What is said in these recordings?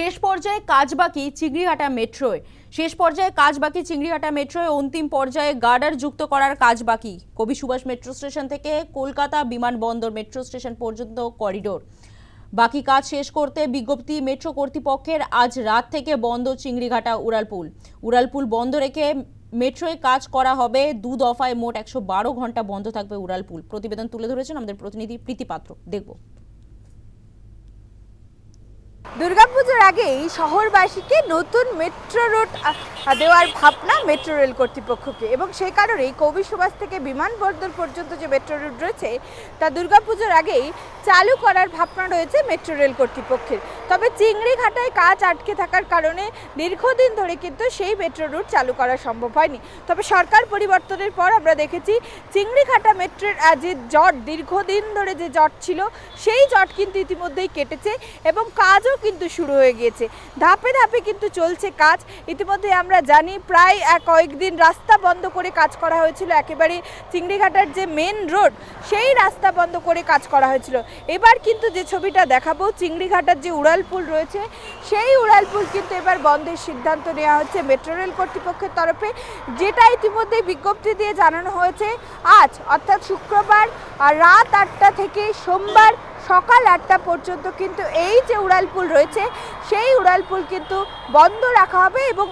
শেষ পর্যায়ে কাজ বাকি চিংড়িহাটা মেট্রোয়। শেষ পর্যায়ে কাজ বাকি চিংড়িহাটা মেট্রোয়, অন্তিম পর্যায়ে গার্ডার যুক্ত করার কাজ বাকি। কবি সুভাষ মেট্রো স্টেশন থেকে কলকাতা বিমানবন্দর মেট্রো স্টেশন পর্যন্ত করিডোর বাকি কাজ শেষ করতে বিজ্ঞপ্তি মেট্রো কর্তৃপক্ষের। আজ রাত থেকে বন্ধ চিংড়িঘাটা উড়ালপুল। উড়ালপুল বন্ধ রেখে মেট্রোয় কাজ করা হবে। দু দফায় মোট 112 ঘন্টা বন্ধ থাকবে উড়ালপুল। প্রতিবেদন তুলে ধরেছেন আমাদের প্রতিনিধি প্রীতি পাত্র। দেখব। দুর্গাপুজোর আগেই শহরবাসীকে নতুন মেট্রো রুট দেওয়ার ভাবনা মেট্রো রেল কর্তৃপক্ষকে, এবং সেই কারণেই কবি সুভাষ থেকে বিমানবন্দর পর্যন্ত যে মেট্রো রুট রয়েছে তা দুর্গাপুজোর আগেই চালু করার ভাবনা রয়েছে মেট্রো রেল কর্তৃপক্ষের। তবে চিংড়িঘাটায় কাজ আটকে থাকার কারণে দীর্ঘদিন ধরে কিন্তু সেই মেট্রো রুট চালু করা সম্ভব হয়নি। তবে সরকার পরিবর্তনের পর আমরা দেখেছি চিংড়িঘাটা মেট্রোর যে জট, দীর্ঘদিন ধরে যে জট ছিল সেই জট কিন্তু ইতিমধ্যেই কেটেছে এবং কাজও কিন্তু শুরু হয়ে গিয়েছে। ধাপে ধাপে কিন্তু চলছে কাজ। ইতিমধ্যে আমরা জানি প্রায় কয়েকদিন রাস্তা বন্ধ করে কাজ করা হয়েছিল। একেবারে চিংড়িঘাটার যে মেন রোড সেই রাস্তা বন্ধ করে কাজ করা হয়েছিল। এবার কিন্তু যে ছবিটা দেখাবো, চিংড়িঘাটার যে উড়ালপুল রয়েছে সেই উড়ালপুল কিন্তু এবার বন্ধের সিদ্ধান্ত নেওয়া হচ্ছে মেট্রো রেল কর্তৃপক্ষের তরফে, যেটা ইতিমধ্যে বিজ্ঞপ্তি দিয়ে জানানো হয়েছে। আজ অর্থাৎ শুক্রবার রাত 8টা থেকে সোমবার সকাল 8টা পর্যন্ত কিন্তু এই যে উড়ালপুল রয়েছে সেই উড়ালপুল কিন্তু বন্ধ রাখা হবে। এবং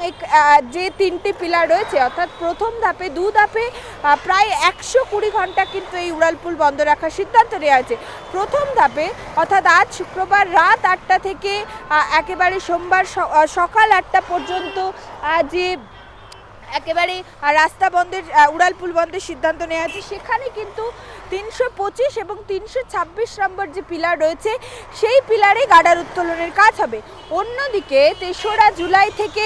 যে 3টি পিলার রয়েছে অর্থাৎ প্রথম ধাপে, দু ধাপে প্রায় 120 ঘন্টা কিন্তু এই উড়ালপুল বন্ধ রাখার সিদ্ধান্ত নেওয়া হয়েছে। প্রথম ধাপে অর্থাৎ আজ শুক্রবার রাত 8টা থেকে একেবারে সোমবার সকাল 8টা পর্যন্ত যে একেবারে রাস্তা বন্ধের উড়ালপুল বন্ধের সিদ্ধান্ত নেওয়া হয়েছে। সেখানে কিন্তু 325 এবং 326 নম্বর যে পিলার রয়েছে সেই পিলারে গার্ডার উত্তোলনের কাজ হবে। অন্যদিকে 3রা জুলাই থেকে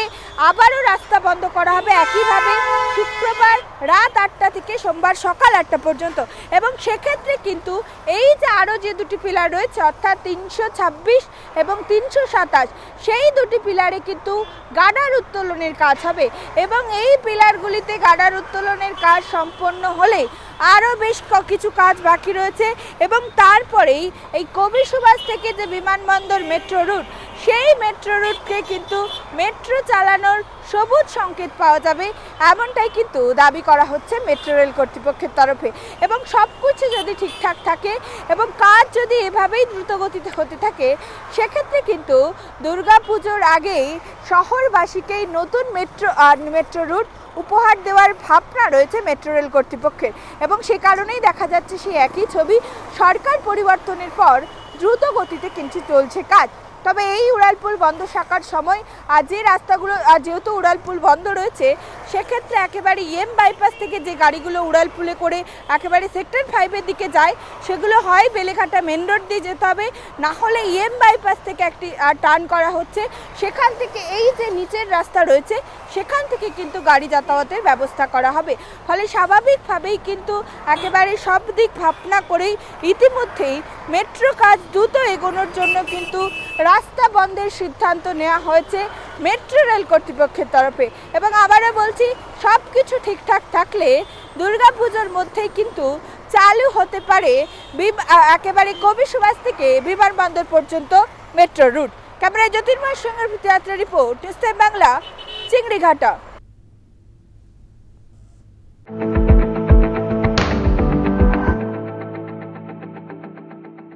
আবারও রাস্তা বন্ধ করা হবে একইভাবে শুক্রবার রাত 8টা থেকে সোমবার সকাল 8টা পর্যন্ত। এবং সেক্ষেত্রে কিন্তু এই যে আরও যে দুটি পিলার রয়েছে অর্থাৎ 326 এবং 327 সেই দুটি পিলারে কিন্তু গার্ডার উত্তোলনের কাজ হবে। এবং এই পিলারগুলিতে গার্ডার উত্তোলনের কাজ সম্পন্ন হলে আরও বেশ কিছু কাজ বাকি রয়েছে। এবং তারপরেই এই কবি সুভাষ থেকে যে বিমানবন্দর মেট্রো রুট সেই মেট্রো রুটকে কিন্তু মেট্রো চালানোর সবুজ সংকেত পাওয়া যাবে, এমনটাই কিন্তু দাবি করা হচ্ছে মেট্রো রেল কর্তৃপক্ষের তরফে। এবং সব কিছু যদি ঠিকঠাক থাকে এবং কাজ যদি এভাবেই দ্রুতগতিতে হতে থাকে সেক্ষেত্রে কিন্তু দুর্গাপুজোর আগেই শহরবাসীকেই নতুন মেট্রো রুট উপহার দেওয়ার ভাবনা রয়েছে মেট্রো রেল কর্তৃপক্ষের। এবং সে কারণেই দেখা যাচ্ছে সেই একই ছবি, সরকার পরিবর্তনের পর দ্রুত গতিতে কিন্তু চলছে কাজ। তবে এই উড়ালপুল বন্ধ থাকার সময় যে রাস্তাগুলো, যেহেতু উড়ালপুল বন্ধ রয়েছে সেক্ষেত্রে একেবারে বাইপাস থেকে যে গাড়িগুলো উড়ালপুলে করে একেবারে সেক্টর 5-এর দিকে যায় সেগুলো হয় বেলেঘাটা মেন রোড দিয়ে যেতে হবে, না হলে বাইপাস থেকে একটি টার্ন করা হচ্ছে। সেখান থেকে এই যে নিচের রাস্তা রয়েছে সেখান থেকে কিন্তু গাড়ি যাতায়াতের ব্যবস্থা করা হবে। ফলে স্বাভাবিকভাবেই কিন্তু একেবারে সব দিক ভাবনা করেই ইতিমধ্যেই মেট্রো কাজ দ্রুত এগোনোর জন্য কিন্তু রাস্তা বন্ধের সিদ্ধান্ত নেওয়া হয়েছে মেট্রো রেল কর্তৃপক্ষের তরফে। এবং আবারও বলছি, সব কিছু ঠিকঠাক থাকলে দুর্গাপুজোর মধ্যেই কিন্তু চালু হতে পারে একেবারে কবি সুভাষ থেকে বিমানবন্দর পর্যন্ত মেট্রো রুট। ক্যামেরায় জ্যোতির্ময় সঙ্গে প্রীতি পাত্র, report news time Bangla, Chingrighata.